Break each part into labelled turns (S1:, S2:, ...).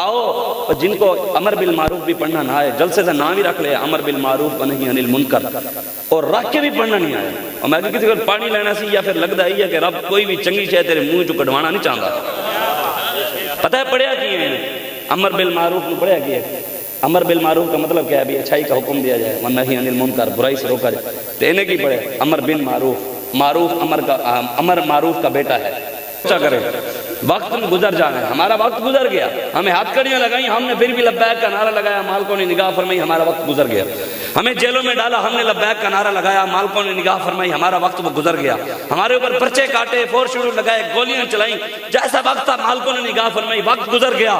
S1: بتاؤ جن کو امر بالمعروف بھی پڑھنا نہ آئے، جلسے سے نام ہی رکھ لے امر بالمعروف و نہی عن المنکر، اور رکھ کے بھی پڑھنا نہیں آئے، اور میں کسی کو پانی لینا سی یا پھر لگتا ہی ہے کہ رب کوئی بھی چنگی شے تیرے منہ چو کڈوانا نہیں چاہتا۔ پتہ ہے پڑھیا کی ہے امر بالمعروف میں پڑھیا کی ہے؟ امر بالمعروف کا مطلب کیا ہے؟ بھی اچھائی کا حکم دیا جائے، ونہی عن المنکر، برائی سے روکا جائے، تو انہیں کی پڑھے امر بالمعروف، معروف امر معروف کا بیٹا ہے۔ اچھا کرے وقت گزر جانا ہے، ہمارا وقت گزر گیا، ہمیں ہاتھ کڑیاں لگائیں، ہم نے پھر بھی لبیک کا نعرہ لگایا، مالکوں نے نگاہ فرمائی، ہمارا وقت گزر گیا۔ ہمیں جیلوں میں ڈالا، ہم نے لبیک کا نعرہ لگایا، مالکوں نے نگاہ فرمائی، ہمارا وقت وہ گزر گیا۔ ہمارے اوپر پرچے کاٹے، فور شروع لگائے، گولیاں چلائیں، جیسا وقت تھا مالکوں نے نگاہ فرمائی، وقت گزر گیا۔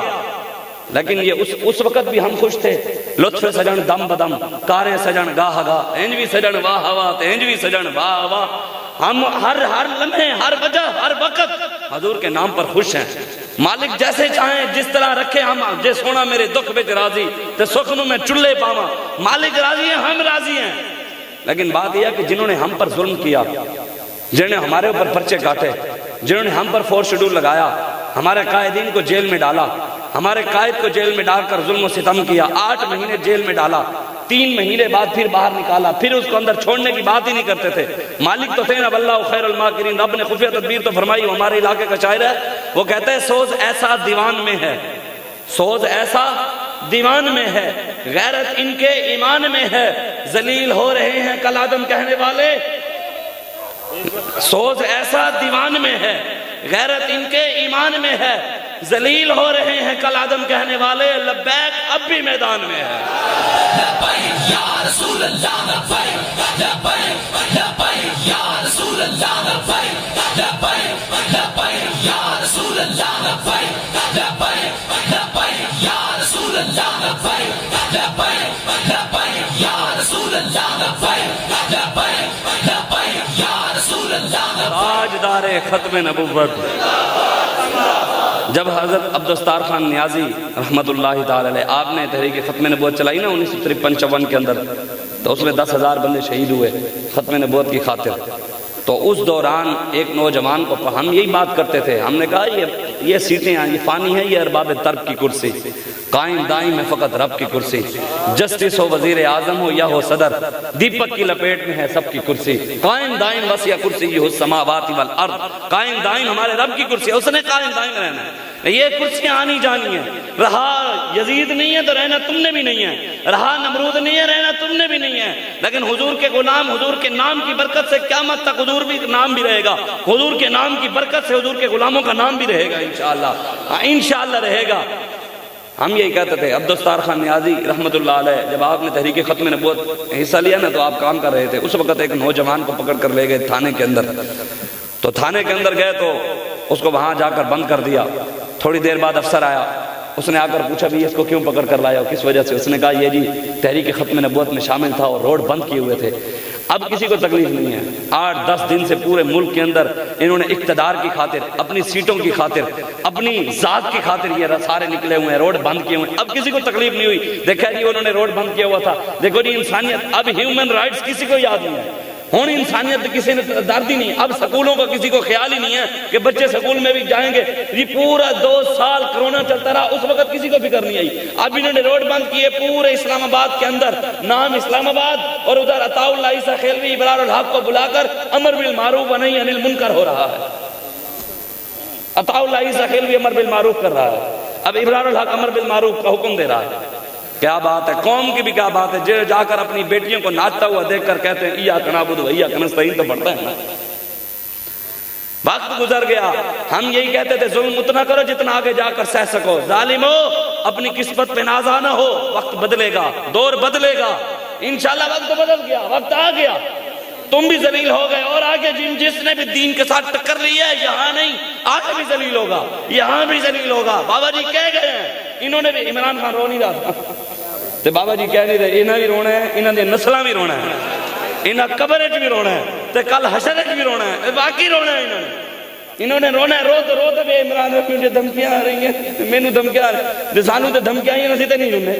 S1: لیکن یہ اس وقت بھی ہم خوش تھے، لطف سجن دم بدم، کاریں سجن گاہ گاہ، انج بھی سجن واہ واہ، انج بھی سجن واہ واہ۔ ہم ہر لمحے، ہر وجہ، ہر وقت حضور کے نام پر خوش ہیں۔ مالک جیسے چاہیں جس طرح رکھے، ہم جے سونا میرے دکھ بچ راضی تے سکھ نو میں چلے پاواں، مالک راضی ہیں، ہم راضی ہیں۔ لیکن بات یہ ہے کہ جنہوں نے ہم پر ظلم کیا، جنہوں نے ہمارے اوپر پرچے کاٹے، جنہوں نے ہم پر فور شیڈول لگایا، ہمارے قائدین کو جیل میں ڈالا، ہمارے قائد کو جیل میں ڈال کر ظلم و ستم کیا، 8 مہینے جیل میں ڈالا، 3 مہینے بعد پھر باہر نکالا، پھر اس کو اندر چھوڑنے کی بات ہی نہیں کرتے تھے۔ مالک تو تھے نا، واللہ خیر الماکرین، رب نے خفیہ تدبیر تو فرمائی۔ وہ ہمارے علاقے کا شاعر ہے، وہ کہتا ہے سوز ایسا دیوان میں ہے، سوز ایسا دیوان میں ہے، غیرت ان کے ایمان میں ہے، ذلیل ہو رہے ہیں کل آدم کہنے والے۔ سوز ایسا دیوان میں ہے، غیرت ان کے ایمان میں ہے، ذلیل ہو رہے ہیں کل آدم کہنے والے، لبیک اب بھی میدان میں ہے۔
S2: لبیک یا رسول اللہ، لبیک لبیک لبیک یا رسول اللہ، لبیک لبیک لبیک یا رسول اللہ، لبیک لبیک لبیک یا رسول اللہ، لبیک لبیک لبیک یا رسول اللہ، لبیک لبیک لبیک یا رسول اللہ۔
S1: تاجدار ختم نبوت جب حضرت عبدالستار خان نیازی رحمت اللہ تعالی علیہ آپ نے تحریک ختم نبوت چلائی نا 1953-54 کے اندر، تو اس میں 10,000 بندے شہید ہوئے ختم نبوت کی خاطر۔ تو اس دوران ایک نوجوان کو ہم یہی بات کرتے تھے، ہم نے کہا یہ سیٹیں ہیں، یہ فانی ہیں، یہ ارباب ترب کی کرسی، قائم دائم ہے فقط رب کی کرسی، جسٹس ہو وزیر اعظم ہو یا ہو صدر، دیپک کی لپیٹ میں ہے سب کی کرسی، قائم دائم وسیع کرسی ہو السماوات والارض، قائم دائم ہمارے رب کی کرسی ہے، اس نے قائم دائم رہنا ہے۔ یہ کرسیاں آنی جانی ہیں، رہا یزید نہیں ہے تو رہنا تم نے بھی نہیں ہے، رہا نمرود نہیں ہے رہنا تم نے بھی نہیں ہے، لیکن حضور کے غلام، حضور کے نام کی برکت سے قیامت تک حضور بھی نام بھی رہے گا، حضور کے نام کی برکت سے حضور کے غلاموں کا نام بھی رہے گا انشاءاللہ، انشاءاللہ رہے گا۔ ہم یہی کہتے تھے۔ عبدالستار خان نیازی رحمت اللہ علیہ جب آپ نے تحریک ختم نبوت حصہ لیا نا، تو آپ کام کر رہے تھے، اس وقت ایک نوجوان کو پکڑ کر لے گئے تھانے کے اندر، تو تھانے کے اندر گئے تو اس کو وہاں جا کر بند کر دیا۔ تھوڑی دیر بعد افسر آیا، اس نے آ کر پوچھا بھی اس کو کیوں پکڑ کر لایا ہو، کس وجہ سے؟ اس نے کہا یہ جی تحریک ختم نبوت میں شامل تھا اور روڈ بند کیے ہوئے تھے۔ اب کسی کو تکلیف نہیں ہے، 8-10 دن سے پورے ملک کے اندر انہوں نے اقتدار کی خاطر، اپنی سیٹوں کی خاطر، اپنی ذات کی خاطر یہ سارے نکلے ہوئے ہیں، روڈ بند کیے ہوئے ہیں۔ اب کسی کو تکلیف نہیں ہوئی، دیکھا جی انہوں نے روڈ بند کیا ہوا تھا، دیکھو جی انسانیت، اب ہیومن رائٹس کسی کو یاد نہیں ہے، ہوں انسانیت کسی نے درد ہی نہیں، اب سکولوں کا کسی کو خیال ہی نہیں ہے کہ بچے سکول میں بھی جائیں گے۔ یہ پورا 2 سال کرونا چلتا رہا، اس وقت کسی کو فکر نہیں آئی، اب انہوں نے روڈ بند کیے پورے اسلام آباد کے اندر، نام اسلام آباد، اور ادھر عطاء اللہ عیسیٰ خیلوی ابرار الحق کو بلا کر امر بالمعروف و نہی عن المنکر ہو رہا ہے۔ عطاء اللہ عیسیٰ خیلوی امر بالمعروف کر رہا ہے، اب ابرار الحق امر بالمعروف کا حکم دے رہا ہے۔ کیا بات ہے، قوم کی بھی کیا بات ہے، جو جا کر اپنی بیٹیوں کو ناچتا ہوا دیکھ کر کہتے ہیں ایاک نعبد و ایاک نستعین، تو پڑھتا ہے نا۔ وقت گزر گیا، ہم یہی کہتے تھے ظلم اتنا کرو جتنا آگے جا کر سہ سکو، ظالمو اپنی قسمت پہ نازا نہ ہو، وقت بدلے گا، دور بدلے گا، انشاءاللہ وقت بدل گیا، وقت آ گیا، تم بھی ذلیل ہو گئے، اور آگے جس نے بھی دین کے ساتھ ٹکر لی ہے یہاں نہیں، آگے بھی ذلیل ہوگا، یہاں بھی ذلیل ہوگا۔ بابا جی کہہ گئے ہیں، انہوں نے بھی، عمران خان رو نہیں رہا تھا تو بابا جی کہہ نہیں رہے، انہاں بھی رونا ہے، انہاں دے نسلاں بھی رونا ہے، انہاں قبر وچ بھی رونا ہے تے کل حشر وچ بھی رونا ہے، باقی رونا ہے انہوں نے رونا ہے، رو تو بے عمران مجھے دھمکیاں آ رہی ہیں، مینوں دھمکیاں آ رہی ہیں، سانوں تے دھمکیاں آئی تے نہیں رونے،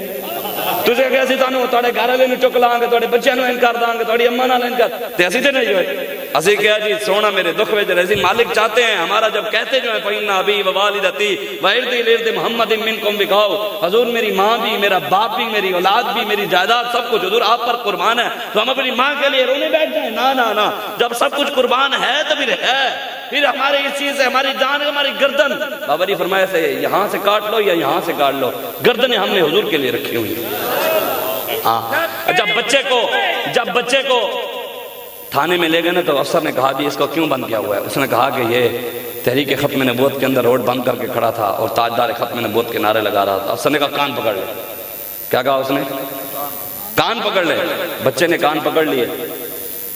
S1: تسے کہ اسی تانوں تواڈے گھر والے نوں چک لاں گے، تواڈے بچیاں نوں انکار داں گے، تواڈی اماں نال انکار، تے اسی تے نہیں ہوئے۔ اسی کیا جی سونا میرے دکھ وچ رہی مالک چاہتے ہیں ہمارا جب کہتے جو ہیں فإن أبي ووالدتي وعرضي لعرض محمد منكم بقاؤ، حضور میری ماں بھی، میرا باپ بھی، میری اولاد بھی، میری جائیداد سب کچھ حضور آپ پر قربان ہے، تو ہم اپنی ماں کے لیے رونے بیٹھ جائیں؟ نا نا نا، جب سب کچھ قربان ہے تو پھر ہمارے اس چیز سے ہماری جان ہماری گردن، بابا جی فرمایا سے یہاں سے کاٹ لو یا یہاں سے کاٹ لو، گردنیں ہم نے حضور کے لیے رکھی ہوئی ہیں۔ ہاں جب بچے کو تھانے میں لے گئے نا تو افسر نے کہا جی اس کو کیوں بند کیا ہوا ہے؟ اس نے کہا کہ یہ تحریک ختم نبوت کے اندر روڈ بند کر کے کھڑا تھا اور تاجدار ختم نبوت کے نعرے لگا رہا تھا۔ افسر نے کہا کان پکڑ لے۔ کیا کہا اس نے؟ کان پکڑ لے۔ بچے نے کان پکڑ لیے۔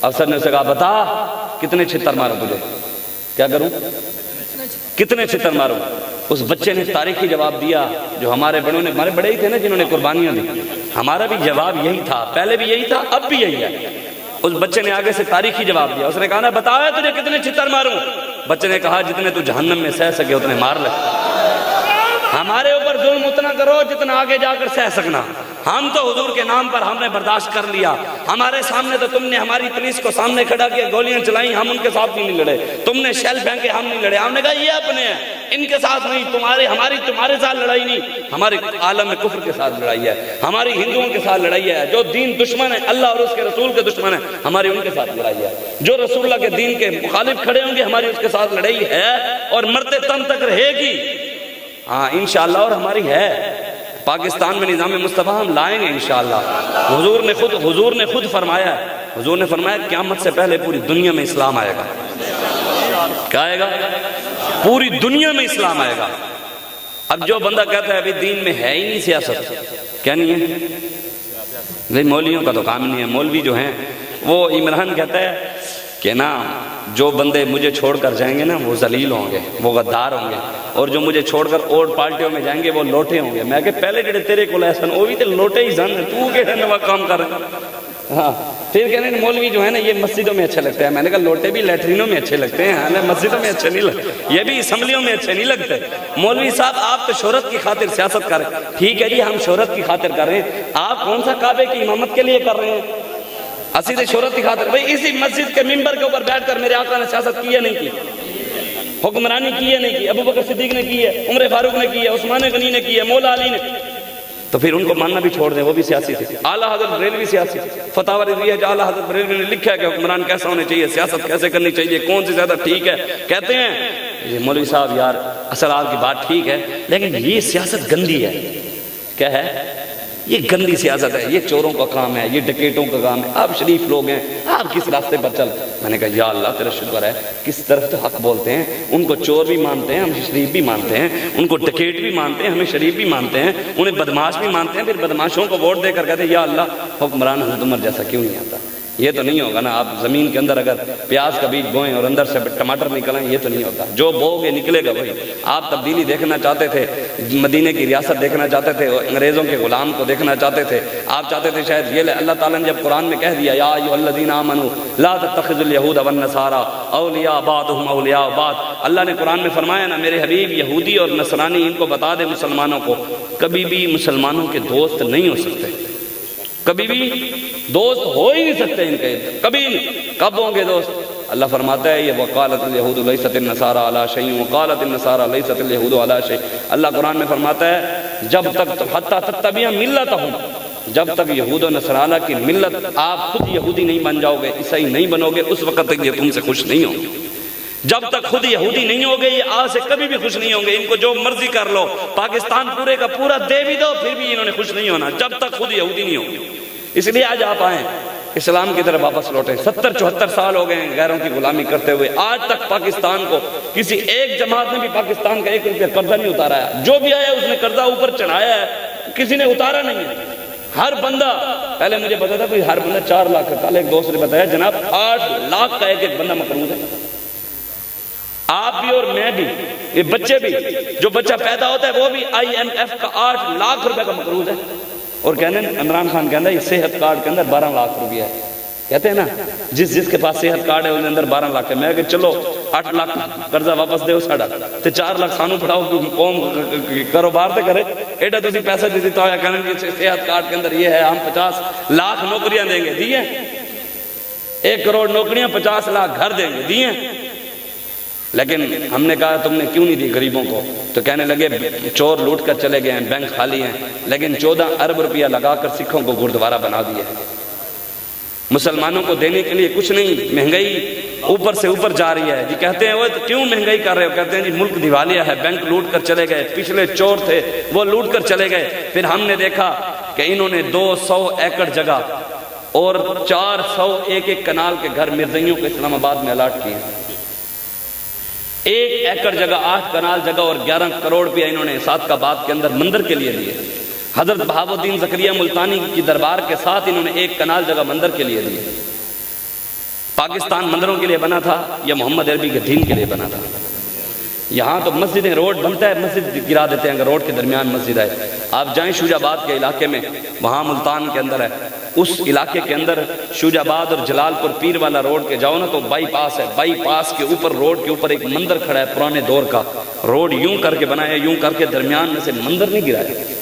S1: افسر نے اسے کہا بتا کتنے چھتر ماروں تجھے؟ کیا کروں؟ کتنے چھتر ماروں؟ اس بچے نے تاریخی جواب دیا جو ہمارے بڑوں نے، ہمارے بڑے ہی تھے نا جنہوں نے قربانیاں دی، ہمارا بھی جواب یہی تھا، پہلے بھی یہی تھا، اب بھی یہی ہے۔ اس بچے نے آگے سے تاریخی جواب دیا۔ اس نے کہا نا بتایا تجھے کتنے چھتر ماروں؟ بچے نے کہا جتنے تو جہنم میں سہ سکے اتنے مار لے۔ ہمارے اوپر ظلم اتنا کرو جتنا آگے جا کر سہ سکنا۔ ہم تو حضور کے نام پر ہم نے برداشت کر لیا، ہمارے سامنے تو تم نے ہماری پولیس کو سامنے کھڑا کیا، گولیاں چلائیں، ہم ان کے ساتھ بھی نہیں لڑے، تم نے شیل پھینکے ہم نہیں لڑے، ہم نے کہا یہ اپنے ہیں ان کے ساتھ نہیں، تمہارے ساتھ لڑائی نہیں، ہمارے عالم کفر کے ساتھ لڑائی ہے، ہماری ہندوؤں کے ساتھ لڑائی ہے، جو دین دشمن ہے اللہ اور اس کے رسول کے دشمن ہے ہماری ان کے ساتھ لڑائی ہے، جو رسول اللہ کے دین کے مخالف کھڑے ہوں گے ہماری اس کے ساتھ لڑائی ہے اور مرتے دم تک رہے گی۔ ہاں انشاءاللہ، اور ہماری ہے۔ پاکستان میں نظام مصطفیٰ ہم لائیں گے انشاءاللہ۔ حضور نے خود فرمایا ہے، حضور نے فرمایا قیامت سے پہلے پوری دنیا میں اسلام آئے گا۔ کیا آئے گا؟ پوری دنیا میں اسلام آئے گا۔ اب جو بندہ کہتا ہے ابھی دین میں ہے ہی نہیں سیاست، کیا نہیں ہے؟ نہیں، مولویوں کا تو کام نہیں ہے۔ مولوی جو ہیں وہ عمران کہتا ہے کہ نا جو بندے مجھے چھوڑ کر جائیں گے نا وہ ذلیل ہوں گے، وہ غدار ہوں گے، اور جو مجھے چھوڑ کر اور پارٹیوں میں جائیں گے وہ لوٹے ہوں گے۔ میں کہ پہلے جڑے تیرے کو لہسن وہ بھی تے لوٹے ہی سن، تو کہنے نوا کام کر رہا ہے۔ ہاں پھر کہنے مولوی جو ہے نا یہ مسجدوں میں اچھے لگتے ہیں۔ میں نے کہا لوٹے بھی لیٹرینوں میں اچھے لگتے ہیں، مسجدوں میں اچھے نہیں لگتے، یہ بھی اسمبلیوں میں اچھے نہیں لگتے۔ مولوی صاحب آپ تو شہرت کی خاطر سیاست کر رہے ہیں، ٹھیک ہے جی ہم شہرت کی خاطر کر رہے ہیں، آپ کون سا کعبے کی امامت کے لیے کر رہے ہیں؟ اسی سے شہرت کی خاطر۔ بھئی اسی مسجد کے ممبر کے اوپر بیٹھ کر میرے آقا نے سیاست کی ہے نہیں کی؟ حکمرانی کی ہے نہیں کی؟ ابو بکر صدیق نے کی ہے، عمر فاروق نے کی ہے، عثمان غنی نے کی ہے، مولا علی نے۔ تو پھر ان کو ماننا بھی چھوڑ دیں، وہ بھی سیاسی تھے۔ اعلیٰ حضرت بریلوی سیاسی تھے۔ فتاوی رضویہ جو اعلیٰ حضرت بریلوی نے لکھا ہے کہ حکمران کیسا ہونے چاہیے، سیاست کیسے کرنی چاہیے، کون سی زیادہ ٹھیک ہے، کہتے ہیں یہ مولوی صاحب یار اصل آپ کی بات ٹھیک ہے لیکن یہ سیاست گندی ہے۔ کیا ہے؟ یہ گندی سیاست ہے، یہ چوروں کا کام ہے، یہ ڈکیٹوں کا کام ہے، آپ شریف لوگ ہیں، آپ کس راستے پر چل۔ میں نے کہا یا اللہ تیرا شکر ہے، کس طرف تو حق بولتے ہیں، ان کو چور بھی مانتے ہیں، ہم شریف بھی مانتے ہیں، ان کو ڈکیٹ بھی مانتے ہیں، ہمیں شریف بھی مانتے ہیں، انہیں بدماش بھی مانتے ہیں، پھر بدماشوں کو ووٹ دے کر کہتے ہیں یا اللہ حکمران حضرت عمر جیسا کیوں نہیں آتا۔ یہ تو نہیں ہوگا نا، آپ زمین کے اندر اگر پیاز کا بیج بوئیں اور اندر سے ٹماٹر نکلیں، یہ تو نہیں ہوتا، جو بو گے نکلے گا وہی۔ آپ تبدیلی دیکھنا چاہتے تھے، مدینے کی ریاست دیکھنا چاہتے تھے، انگریزوں کے غلام کو دیکھنا چاہتے تھے، آپ چاہتے تھے شاید یہ لے۔ اللہ تعالیٰ نے جب قرآن میں کہہ دیا یا ایھا الذین آمنوا لا تتخذوا اليہود والنصارى اولیاء بعضهم اولیاء بعض، اللہ نے قرآن میں فرمایا نا میرے حبیب یہودی اور نصرانی ان کو بتا دے مسلمانوں کو کبھی بھی مسلمانوں کے دوست نہیں ہو سکتے، کبھی بھی دوست ہو ہی نہیں سکتے ان کے، کبھی نہیں۔ کب ہوں گے دوست؟ اللہ فرماتا ہے یہ وقالت الیہود لیست النصارى علی شیء وقالت النصارى لیست الیہود علی شیء۔ اللہ قرآن میں فرماتا ہے جب تک حتی تتبع ملتہم، جب تک یہود و نصارہ کی ملت آپ خود یہودی نہیں بن جاؤ گے، عیسائی نہیں بنو گے، اس وقت تک یہ تم سے خوش نہیں ہوں گے۔ جب تک خود یہودی نہیں ہوگے یہ آج سے کبھی بھی خوش نہیں ہوں گے، ان کو جو مرضی کر لو، پاکستان پورے کا پورا دے بھی دو پھر بھی انہوں نے خوش نہیں ہونا جب تک خود یہودی نہیں ہوں گے۔ اس لیے آج آپ آئیں اسلام کی طرف واپس لوٹیں۔ 70-74 سال ہو گئے ہیں غیروں کی غلامی کرتے ہوئے، آج تک پاکستان کو کسی ایک جماعت نے بھی پاکستان کا 1 روپیہ قرضہ نہیں اتارا ہے، جو بھی آیا اس نے قرضہ اوپر چڑھایا ہے، کسی نے اتارا نہیں ہے۔ ہر بندہ، پہلے مجھے پتا تھا کوئی ہر بندہ 4 لاکھ کا، کل ایک دوست نے بتایا جناب 8 لاکھ کا ایک بندہ مقروض ہے، آپ بھی اور میں بھی، یہ بچے بھی، جو بچہ پیدا ہوتا ہے وہ بھی IMF کا 8 لاکھ روپے کا مقروض ہے، اور کہنے عمران خان کہنا یہ صحت کارڈ کے اندر 12 لاکھ روپیہ ہے، کہتے ہیں نا جس کے پاس صحت کارڈ ہے اس کے اندر 12 لاکھ ہے۔ میں کہ چلو 8 لاکھ قرضہ واپس دے ساڑا تے 4 لاکھ سانو پڑھاؤ قوم کاروبار تے کرے، ایڈا تسی پیسہ دیتی تو آیا کہنے صحت کارڈ کے اندر یہ ہے ہم 50 لاکھ نوکریاں دیں گے، دیئے 1 کروڑ نوکریاں 50 لاکھ گھر دیں گے، دیے۔ لیکن ہم نے کہا تم نے کیوں نہیں دی غریبوں کو؟ تو کہنے لگے چور لوٹ کر چلے گئے ہیں، بینک خالی ہیں، لیکن 14 ارب روپیہ لگا کر سکھوں کو گردوارہ بنا دیا ہے۔ مسلمانوں کو دینے کے لیے کچھ نہیں، مہنگائی اوپر سے اوپر جا رہی ہے۔ جی کہتے ہیں وہ کیوں مہنگائی کر رہے ہو؟ کہتے ہیں جی ملک دیوالیہ ہے، بینک لوٹ کر چلے گئے، پچھلے چور تھے وہ لوٹ کر چلے گئے۔ پھر ہم نے دیکھا کہ انہوں نے 200 ایکڑ جگہ اور 401 کنال کے گھر مرزائیوں کو اسلام آباد میں الاٹ کیے۔ 1 ایکڑ جگہ 8 کنال جگہ اور 11 کروڑ روپیہ انہوں نے صادقآباد کے اندر مندر کے لیے دیے۔ حضرت بہاؤ الدین زکریا ملتانی کی دربار کے ساتھ انہوں نے 1 کنال جگہ مندر کے لیے دیے۔ پاکستان مندروں کے لیے بنا تھا یا محمد عربی کے دین کے لیے بنا تھا؟ یہاں تو مسجدیں، روڈ بنتا ہے مسجد گرا دیتے ہیں اگر روڈ کے درمیان مسجد ہے۔ آپ جائیں شوجہ آباد کے علاقے میں، وہاں ملتان کے اندر ہے، اس علاقے کے اندر شوجہ آباد اور جلال پور پیر والا روڈ کے جاؤ نا تو بائی پاس ہے، بائی پاس کے اوپر روڈ کے اوپر ایک مندر کھڑا ہے پرانے دور کا۔ روڈ یوں کر کے بنایا، یوں کر کے درمیان میں سے مندر نہیں گرایا،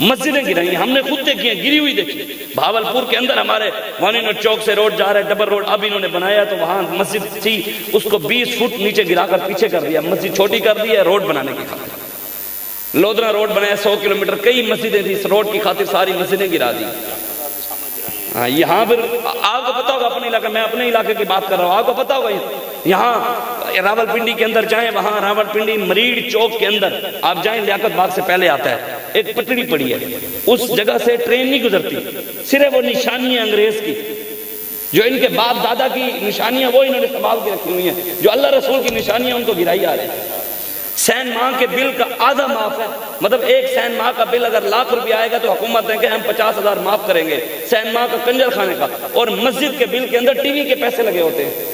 S1: مسجدیں گرائی ہیں، ہم نے خود دیکھی ہیں، گری ہوئی دیکھی۔ بھاولپور کے اندر ہمارے وانینٹ چوک سے روڈ جا رہا ہے ڈبل روڈ، اب انہوں نے بنایا تو وہاں مسجد تھی، اس کو 20 فٹ نیچے گرا کر پیچھے کر دیا، مسجد چھوٹی کر دی ہے روڈ بنانے کی خاطر۔ لودھرا روڈ بنایا 100 کلومیٹر، کئی مسجدیں تھی، اس روڈ کی خاطر ساری مسجدیں گرا دی۔ ہاں یہاں پھر آپ کو پتا ہوگا اپنے علاقے، میں اپنے علاقے کی بات کر رہا ہوں، آپ کو پتا ہوگا یہاں راول پنڈی کے اندر جائیں، وہاں راول پنڈی مریڑ چوک کے اندر آپ جائیں، لیاقت باغ سے پہلے آتا ہے، ایک پٹڑی پڑی ہے، اس جگہ سے ٹرین نہیں گزرتی، صرف وہ نشانیاں انگریز کی، جو ان کے باپ دادا کی نشانیاں وہ انہوں نے سنبھال کے رکھی ہوئی ہیں، جو اللہ رسول کی نشانیاں ان کو گرائی آ رہے ہیں۔ سین ماہ کے بل کا آدھا معاف ہے، مطلب 1 سین ماہ کا بل اگر لاکھ روپیہ آئے گا تو حکومت ہے کہ ہم 50,000 معاف کریں گے سین ماہ کا کنجر خانے کا، اور مسجد کے بل کے اندر ٹی وی کے پیسے لگے ہوتے ہیں،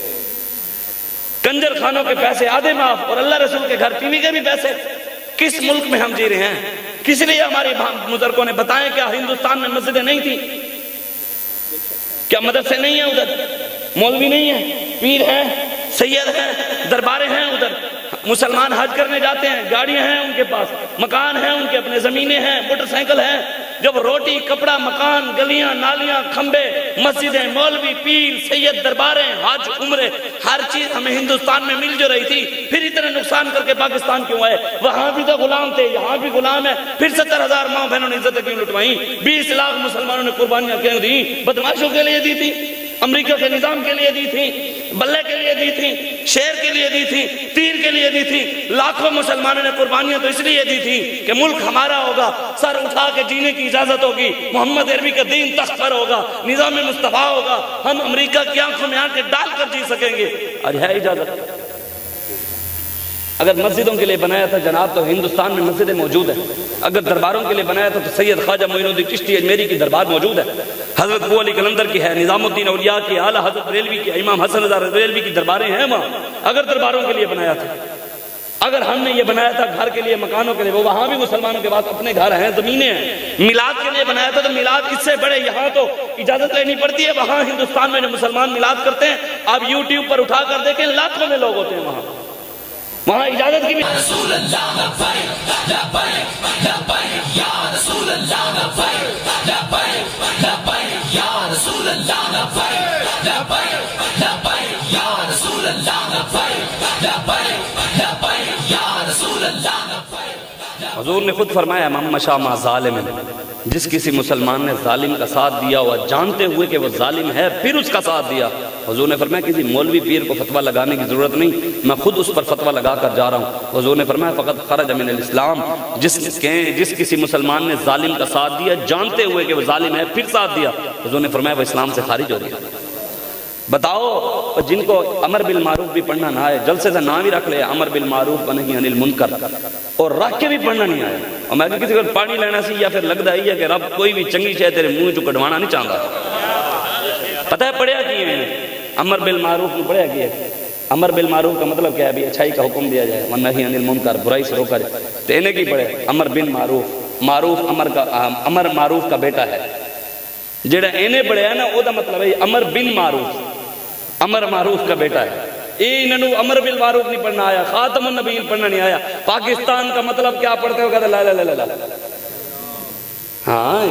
S1: کنجر خانوں کے پیسے آدھے معاف اور اللہ رسول کے گھر ٹی وی کے بھی پیسے۔ کس ملک میں ہم جی رہے ہیں؟ کس لیے ہمارے بزرگوں نے بتائیں کیا ہندوستان میں مسجدیں نہیں تھی؟ کیا مدرسے نہیں ہیں ادھر؟ مولوی نہیں ہیں؟ پیر ہیں، سید ہیں، درباریں ہیں ادھر؟ مسلمان حج کرنے جاتے ہیں، گاڑیاں ہیں ان کے پاس، مکان ہیں ان کے اپنے، زمینیں ہیں، موٹر سائیکل ہیں، جب روٹی کپڑا مکان گلیاں نالیاں کھمبے مسجدیں مولوی پیر سید درباریں حج عمرے ہر چیز ہمیں ہندوستان میں مل جو رہی تھی، پھر اتنا نقصان کر کے پاکستان کیوں آئے؟ وہاں بھی تو غلام تھے، یہاں بھی غلام ہے، پھر 70,000 ماں بہنوں نے عزتیں کیوں لٹوائیں؟ 20 لاکھ مسلمانوں نے قربانیاں کیوں دی؟ بدماشوں کے لیے دی تھی، امریکہ کے نظام کے لیے دی تھی، بلے کے لیے دی تھی، شیر کے لیے دی تھی، تیر کے لیے دی تھی، لاکھوں مسلمانوں نے قربانیاں تو اس لیے دی تھی کہ ملک ہمارا ہوگا، سر اٹھا کے جینے کی اجازت ہوگی، محمد عربی کا دین تخت پر ہوگا، نظام مصطفیٰ ہوگا، ہم امریکہ کی آنکھوں میں آنکھیں ڈال کر جی سکیں گے، اور ہے اجازت۔ اگر مسجدوں کے لیے بنایا تھا جناب تو ہندوستان میں مسجدیں موجود ہیں، اگر درباروں کے لیے بنایا تھا تو سید خواجہ معین الدین چشتی اجمیری کی دربار موجود ہے، حضرت ابو علی قلندر کی ہے، نظام الدین اولیاء کی، اعلیٰ حضرت بریلوی کی، امام حسن رضا بریلوی کی درباریں ہیں وہاں، اگر درباروں کے لیے بنایا تھا۔ اگر ہم نے یہ بنایا تھا گھر کے لیے مکانوں کے لیے، وہ وہاں بھی مسلمانوں کے پاس اپنے گھر ہیں زمینیں ہیں، میلاد کے لیے بنایا تھا تو میلاد اس سے بڑے یہاں تو اجازت لینی پڑتی ہے، وہاں ہندوستان میں جو مسلمان میلاد کرتے ہیں آپ یوٹیوب پر اٹھا کر دیکھیں لاکھوں میں لوگ ہوتے ہیں وہاں اجازت کی بھی۔
S2: رسول اللہ لبیک لبیک لبیک یا رسول اللہ لبیک لبیک لبیک یا رسول اللہ لبیک لبیک لبیک یا رسول اللہ لبیک لبیک لبیک یا رسول اللہ لبیک۔
S1: حضور نے خود فرمایا من مشى مع ظالم، جس کسی مسلمان نے ظالم کا ساتھ دیا ہوا جانتے ہوئے کہ وہ ظالم ہے پھر اس کا ساتھ دیا، حضور نے فرمایا کسی مولوی پیر کو فتویٰ لگانے کی ضرورت نہیں، میں خود اس پر فتویٰ لگا کر جا رہا ہوں۔ حضور نے فرمایا فقط خرج من الاسلام، جس کسی مسلمان نے ظالم کا ساتھ دیا جانتے ہوئے کہ وہ ظالم ہے پھر ساتھ دیا، حضور نے فرمایا وہ اسلام سے خارج ہو گیا۔ بتاؤ جن کو امر بالمعروف بھی پڑھنا نہ آئے، جلسے سے نام ہی رکھ لے امر بالمعروف ونہی عن المنکر، اور رکھ کے بھی پڑھنا نہیں آئے، اور میں کسی کو پانی لینا سی یا پھر لگتا ہی ہے کہ رب کوئی بھی چنگی شے تیرے منہ چو کٹوانا نہیں چاہتا۔ پتہ ہے پڑھیا کی ہے امر بالمعروف نے پڑھیا کی ہے؟ امر بالمعروف کا مطلب کیا ہے؟ بھی اچھائی کا حکم دیا جائے، ونہی عن المنکر، برائی سے روکا جائے، تو انہیں کی پڑھے امر بالمعروف، معروف امر معروف کا بیٹا ہے، جڑا انہیں پڑھیا نا وہ دا مطلب ہے امر بن معروف، امر معروف کا بیٹا ہے۔ انہوں امر بالمعروف نہیں پڑھنا آیا، خاتم النبیین پڑھنا نہیں آیا۔ پاکستان کا مطلب کیا پڑھتے ہو؟ کہتے لا لا لا لا، ہاں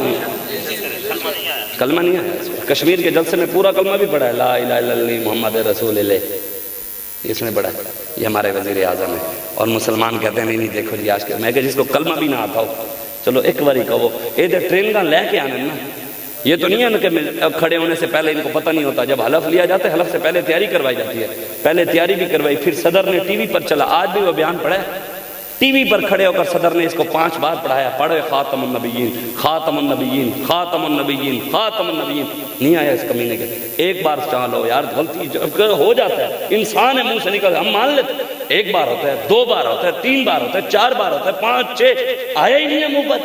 S1: کلمہ نہیں آیا؟ کشمیر کے جلسے میں پورا کلمہ بھی پڑھا ہے، لا الہ الا اللہ محمد رسول اللہ، اس نے پڑھا ہے، یہ ہمارے وزیر اعظم ہے۔ اور مسلمان کہتے ہیں نہیں دیکھو جی آج کے، میں کہ جس کو کلمہ بھی نہ آتا ہو چلو ایک باری کہو، یہ تو ٹرین کا لے کے آنے نا، یہ تو نہیں ہے نا کہ کھڑے ہونے سے پہلے ان کو پتہ نہیں ہوتا، جب حلف لیا جاتا ہے حلف سے پہلے تیاری کروائی جاتی ہے، پہلے تیاری بھی کروائی، پھر صدر نے ٹی وی پر چلا، آج بھی وہ بیان پڑھا ہے، ٹی وی پر کھڑے ہو کر صدر نے اس کو 5 بار پڑھایا، پڑھے خاتم النبیین خاتم النبیین خاتم النبیین خاتم النبیین، نہیں آیا اس کمینے کے، ایک بار چالو یار غلطی ہو جاتا ہے، انسان ہے منہ سے نکل، ہم مان لیتے، ایک بار ہوتا ہے، 2 بار ہوتا ہے، 3 بار ہوتا ہے، 4 بار ہوتا ہے، 5 6 آیا ہی نہیں ہے منہ پر۔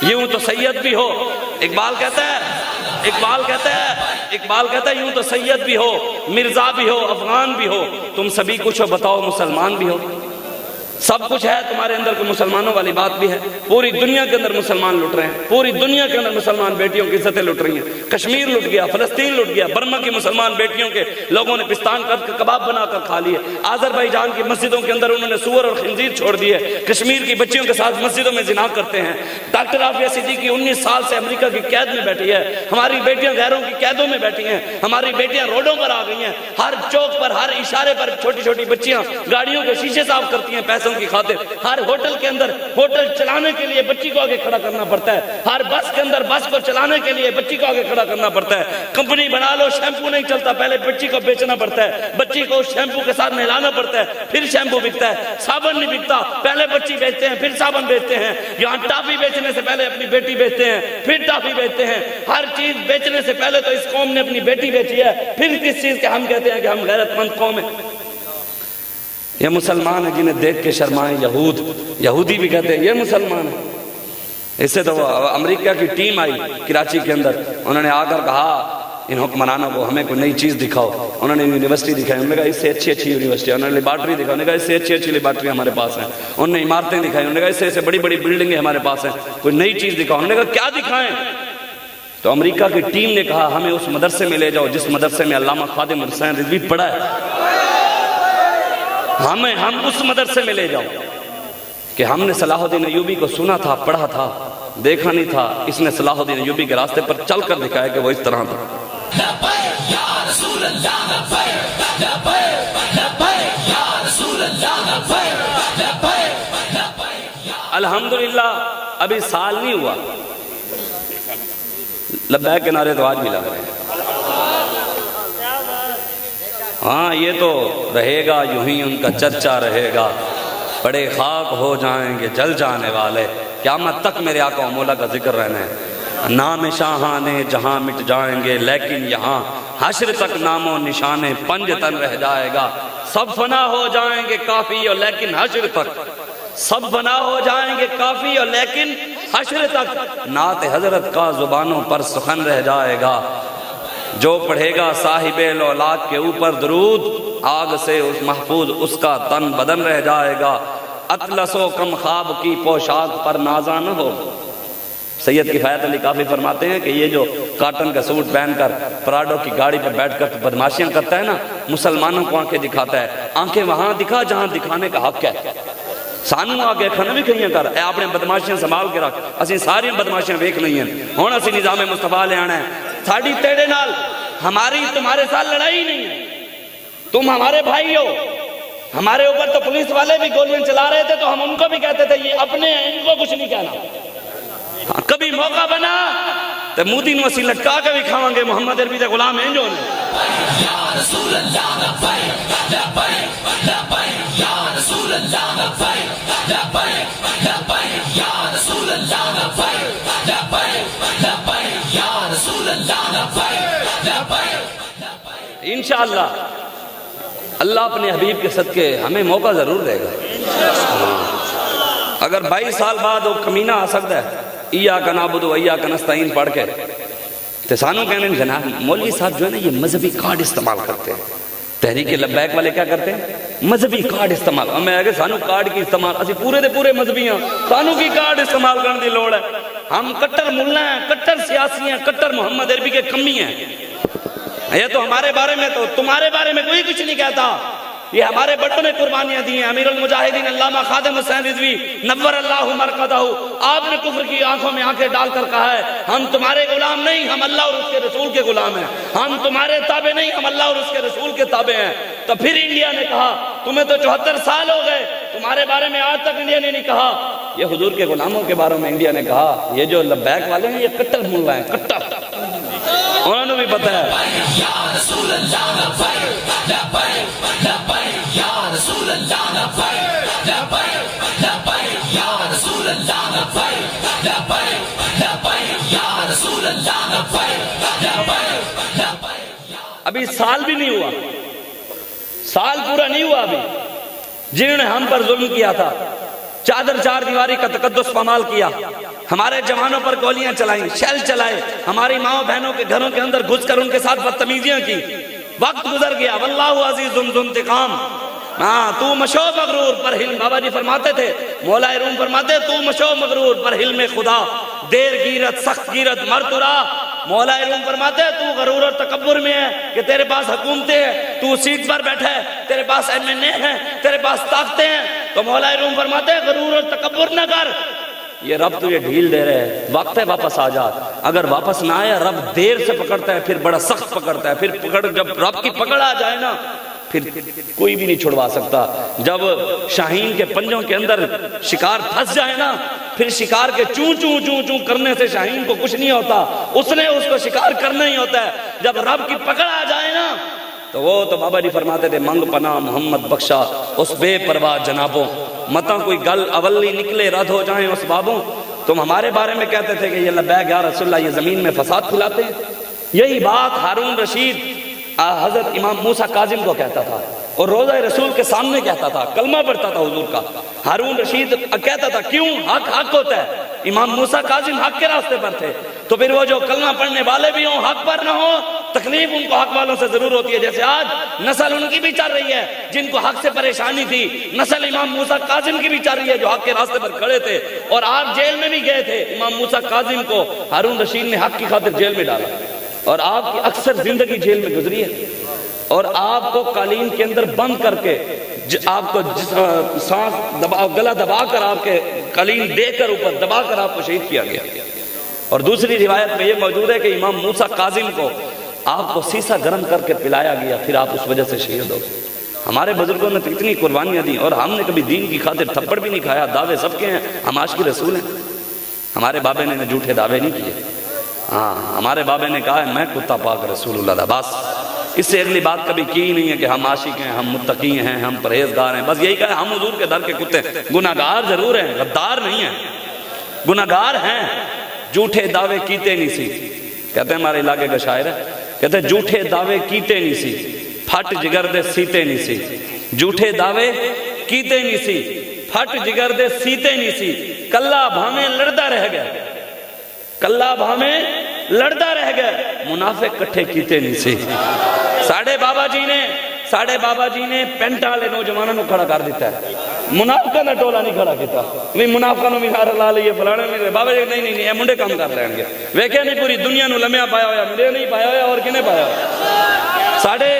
S1: یوں تو سید بھی ہو، اقبال کہتا ہے یوں تو سید بھی ہو، مرزا بھی ہو، افغان بھی ہو، تم سبھی کچھ ہو، بتاؤ مسلمان بھی ہو؟ سب کچھ ہے تمہارے اندر، کو مسلمانوں والی بات بھی ہے، پوری دنیا کے اندر مسلمان لٹ رہے ہیں، پوری دنیا کے اندر مسلمان بیٹیوں کی عزتیں لٹ رہی ہیں، کشمیر لٹ گیا، فلسطین لٹ گیا، برما کی مسلمان بیٹیوں کے لوگوں نے پستان کر کے کباب بنا کر کھا لیے، آذربائیجان کی مسجدوں کے اندر انہوں نے سور اور خنزیر چھوڑ دیے، کشمیر کی بچیوں کے ساتھ مسجدوں میں زنا کرتے ہیں، ڈاکٹر عافیہ صدیقی 19 سال سے امریکہ کی قید میں بیٹھی ہے، ہماری بیٹیاں غیروں کی قیدوں میں بیٹھی ہیں، ہماری بیٹیاں روڈوں پر آ گئی ہیں، ہر چوک پر ہر اشارے پر چھوٹی چھوٹی بچیاں گاڑیوں کے شیشے صاف کرتی ہیں پیسوں کی خاطر، ہر ہوٹل کے اندر ہوٹل چلانے کے لیے بچی کو آگے کھڑا کرنا پڑتا ہے، ہر بس کے اندر بس کو چلانے کے لیے بچی کو آگے کھڑا کرنا پڑتا ہے، کمپنی بنا لو شیمپو نہیں چلتا، پہلے بچی کو بیچنا پڑتا ہے، بچی کو شیمپو کے ساتھ نہلانا پڑتا ہے، پھر شیمپو بکتا ہے، صابن نہیں بکتا، پہلے بچی بیچتے ہیں پھر صابن بیچتے ہیں، یہاں ٹافی بیچنے سے پہلے اپنی بیٹی بیچتے ہیں پھر ٹافی بیچتے ہیں، ہر چیز بیچنے سے پہلے تو اس قوم نے اپنی بیٹی بیچی ہے، پھر کس چیز کے ہم کہتے ہیں کہ ہم غیرت مند قوم ہیں۔ یہ مسلمان ہیں جنہیں دیکھ کے شرمائیں یہودی بھی کہتے ہیں یہ مسلمان ہیں۔ اس سے تو وہ امریکہ کی ٹیم آئی کراچی کے اندر، انہوں نے آ کر کہا ان حکمرانوں کو ہمیں کوئی نئی چیز دکھاؤ، انہوں نے یونیورسٹی دکھائی، انہوں نے کہا اس سے اچھی یونیورسٹی، انہوں نے لیبارٹری دکھائی، انہوں نے کہا اس سے اچھی لیبارٹری ہمارے پاس ہیں، انہوں نے عمارتیں دکھائی، انہوں نے کہا اس سے بڑی بلڈنگیں ہمارے پاس ہیں، کوئی نئی چیز دکھاؤ، انہوں نے کہا کیا دکھائیں؟ تو امریکہ کی ٹیم نے کہا ہمیں اس مدرسے میں لے جاؤ جس مدرسے میں علامہ خادم حسین رضوی پڑھا ہے، ہم اس مدرسے میں لے جاؤ کہ ہم نے صلاح الدین ایوبی کو سنا تھا، پڑھا تھا، دیکھا نہیں تھا، اس نے صلاح الدین ایوبی کے راستے پر چل کر دکھایا کہ وہ اس طرح تھا۔
S2: لبیک یا رسول اللہ لبیک لبیک لبیک یا رسول اللہ لبیک لبیک لبیک یا
S1: الحمدللہ ابھی سال نہیں ہوا، لبیک کے نعرے تو آج بھی لگ رہے ہیں۔ ہاں یہ تو رہے گا یوں ہی ان کا چرچا رہے گا، بڑے خاک ہو جائیں گے جل جانے والے، قیامت تک میرے آقا و مولا کا ذکر رہنا ہے۔ نام شاہانے جہاں مٹ جائیں گے لیکن یہاں حشر تک نام و نشانے پنج تن رہ جائے گا، سب فنا ہو جائیں گے کافی اور لیکن حشر تک، سب فنا ہو جائیں گے کافی اور لیکن حشر تک نعت حضرت کا زبانوں پر سخن رہ جائے گا، جو پڑھے گا صاحب الاولاد کے اوپر درود آگ سے اس محفوظ اس کا تن بدن رہ جائے گا، اطلس و کم خواب کی پوشاک پر نازا نہ ہو۔ سید کفایت علی کافی فرماتے ہیں کہ یہ جو کاٹن کا سوٹ پہن کر پراڈو کی گاڑی پر بیٹھ کر بدماشیاں کرتا ہے نا، مسلمانوں کو آنکھیں دکھاتا ہے، آنکھیں وہاں دکھا جہاں دکھانے کا حق ہے، سانو آگے کھانا بھی کھائیاں کر، اے اپنے بدماشیاں سنبھال کے رکھ، اسی ساری بدماشیاں ویکھ نہیں ہیں، ہون اسی نظام مصطفیٰ لے آنا ہے، ساڑی تیرے نال ہماری تمہارے ساتھ لڑائی نہیں ہے، تم ہمارے بھائی ہو، ہمارے اوپر تو پولیس والے بھی گولیاں چلا رہے تھے تو ہم ان کو بھی کہتے تھے یہ اپنے ہیں ان کو کچھ نہیں کہنا، کبھی موقع بنا تو مودی نو اسی لٹکا کے بھی کھاواں گے، محمد عربی دے غلام ہیں جو
S2: یا رسول اللہ لبیک لبیک لبیک یا رسول اللہ لبیک لبیک لبیک یا رسول اللہ لبیک لبیک لبیک یا رسول اللہ لبیک لبیک۔
S1: انشاءاللہ اللہ اپنے حبیب کے صدقے ہمیں موقع ضرور دے گا، اگر 22 سال بعد وہ کمینہ آ سکتا ہے ایاک نعبد و ایاک نستعین پڑھ کے تو سانو کہنے جناب مولوی صاحب جو ہے نا یہ مذہبی کارڈ استعمال کرتے ہیں، تحریک لبیک والے کیا کرتے ہیں مذہبی کارڈ استعمال، میں اگر سانو کارڈ کی استعمال اسی پورے دے پورے مذہبی ہیں، سانو کی کارڈ استعمال کرنے دی لوڑ ہے، ہم کٹر ملا ہیں، کٹر سیاسی ہیں، کٹر محمد عربی کے کمی ہیں، یہ تو ہمارے بارے میں تو تمہارے بارے میں کوئی کچھ نہیں کہتا، یہ ہمارے بڑوں نے قربانیاں دی ہیں. امیر المجاہدین علامہ خادم حسین رضوی نور اللہ مرقدہ، آپ نے کفر کی آنکھوں میں آنکھیں ڈال کر کہا ہے ہم تمہارے غلام نہیں، ہم اللہ اور اس کے رسول کے غلام ہیں. ہم تمہارے تابع نہیں، ہم اللہ اور اس کے رسول کے تابع ہیں. تو پھر انڈیا نے کہا تمہیں تو 74 سال ہو گئے، تمہارے بارے میں آج تک انڈیا نے نہیں کہا. یہ حضور کے غلاموں کے بارے میں انڈیا نے کہا. یہ جو لبیک والے ہیں یہ کٹر ملا ہیں، کٹر، انہوں نے بھی پتا ہے.
S2: یا رسول اللہ لبیک لبیک لبیک یا رسول اللہ لبیک لبیک لبیک یا رسول اللہ لبیک لبیک لبیک یا رسول اللہ لبیک لبیک لبیک.
S1: ابھی سال بھی نہیں ہوا، سال پورا نہیں ہوا ابھی، جنہوں نے ہم پر ظلم کیا تھا، چادر چار دیواری کا تقدس پامال کیا، ہمارے جوانوں پر گولیاں چلائیں، شیل چلائے، ہماری ماں بہنوں کے گھروں کے اندر گھس کر ان کے ساتھ بدتمیزیاں کی. وقت گزر گیا، واللہ عزیز ذو انتقام. ہاں تو مشو مغرور پر حلم، بابا جی فرماتے تھے، مولا روم فرماتے تو مشو مغرور پر حلم خدا، دیر گیرت سخت گیرت مرترا. مولا روم فرماتے تو غرور اور تکبر میں ہے کہ تیرے پاس حکومتیں ہیں، تو سیٹ پر بیٹھا ہے، تیرے پاس MNA ہیں، تیرے پاس طاقتیں ہیں. تو مولا روم فرماتے غرور اور تکبر نہ کر، یہ رب تجھے ڈھیل دے رہے ہیں، وقت ہے واپس آ جا. اگر واپس نہ آیا رب دیر سے پکڑتا ہے، پھر بڑا سخت پکڑتا ہے. پھر پکڑ جب رب کی پکڑ آ جائے نا پھر کوئی بھی نہیں چھڑوا سکتا. جب شاہین کے پنجوں کے اندر شکار پھنس جائے نا پھر شکار کے چوں چوں چوں چوں کرنے سے شاہین کو کچھ نہیں ہوتا، اس نے اس کو شکار کرنا ہی ہوتا ہے. جب رب کی پکڑ آ جائے نا تو وہ تو بابا جی فرماتے تھے منگ پناہ محمد بخشا اس بے پرواہ جنابوں، متا کوئی گل اولی نکلے رد ہو جائیں اس بابوں. تم ہمارے بارے میں کہتے تھے کہ یہ لبیک یا رسول اللہ یہ زمین میں فساد پھیلاتے ہیں. یہی بات ہارون رشید حضرت امام موسیٰ کاظم کو کہتا تھا اور روضہ رسول کے سامنے کہتا تھا، کلمہ پڑھتا تھا حضور کا. ہارون رشید کہتا تھا کیوں حق حق ہوتا ہے. امام موسیٰ کاظم حق کے راستے پر تھے، تو پھر وہ جو کلمہ پڑھنے والے بھی ہوں حق پر نہ ہوں، تکلیف ان کو حق والوں سے ضرور ہوتی ہے. جیسے آج نسل ان کی بھی چل رہی ہے جن کو حق سے پریشانی تھی، نسل امام موسیٰ کاظم کی بھی چل رہی ہے جو حق کے راستے پر کھڑے تھے. اور آپ جیل میں بھی گئے تھے، امام موسیٰ کاظم کو ہارون رشید نے حق کی خاطر جیل میں ڈالا اور آپ کی اکثر زندگی جیل میں گزری ہے. اور آپ کو قالین کے اندر بند کر کے آپ کو سانس دبا گلا دبا کر آپ کے قالین دے کر اوپر دبا کر آپ کو شہید کیا گیا. اور دوسری روایت میں یہ موجود ہے کہ امام موسیٰ کاظم کو آپ کو سیسا گرم کر کے پلایا گیا، پھر آپ اس وجہ سے شہید ہو گئے. ہمارے بزرگوں نے تو اتنی قربانیاں دی اور ہم نے کبھی دین کی خاطر تھپڑ بھی نہیں کھایا. دعوے سب کے ہیں، ہم عاشق رسول ہیں. ہمارے بابے نے جھوٹے دعوے نہیں کیے. ہاں ہمارے بابے نے کہا ہے میں کتا پاک رسول اللہ، بس اس سے اگلی بات کبھی کی نہیں ہے کہ ہم عاشق ہیں، ہم متقی ہیں، ہم پرہیزگار ہیں. بس یہی کہا ہم حضور کے در کے کتے. گناہگار ضرور ہیں، غدار نہیں ہیں، گناہگار ہیں. جھوٹے دعوے کیتے نہیں سی، کہتے ہیں ہمارے علاقے کا شاعر ہے، کہتے ہیں جھوٹے دعوے کیتے نہیں سی، پھٹ جگر دے سیتے نہیں سی. جھوٹے دعوے کیتے نہیں سی، پھٹ جگر دے سیتے نہیں سی. کلا بھامیں لڑدا رہ گئے، کلا بھامیں لڑدا رہ گئے، منافق کٹھے کیتے نہیں سی. ساڑھے بابا جی نے پینٹ والے نوجوانوں کو کھڑا کر دیتا ہے، منافقہ نے ٹولا نہیں کھڑا کیتا. نہیں منافقہ نو بھی نعرہ لا لئیے فلانے میں بابا جی نہیں یہ منڈے کام کر لیں گے. ویکھے نہیں پوری دنیا نو لمیا پایا ہویا، میرے نہیں پایا ہویا اور کنے پایا ہویا. ساڑھے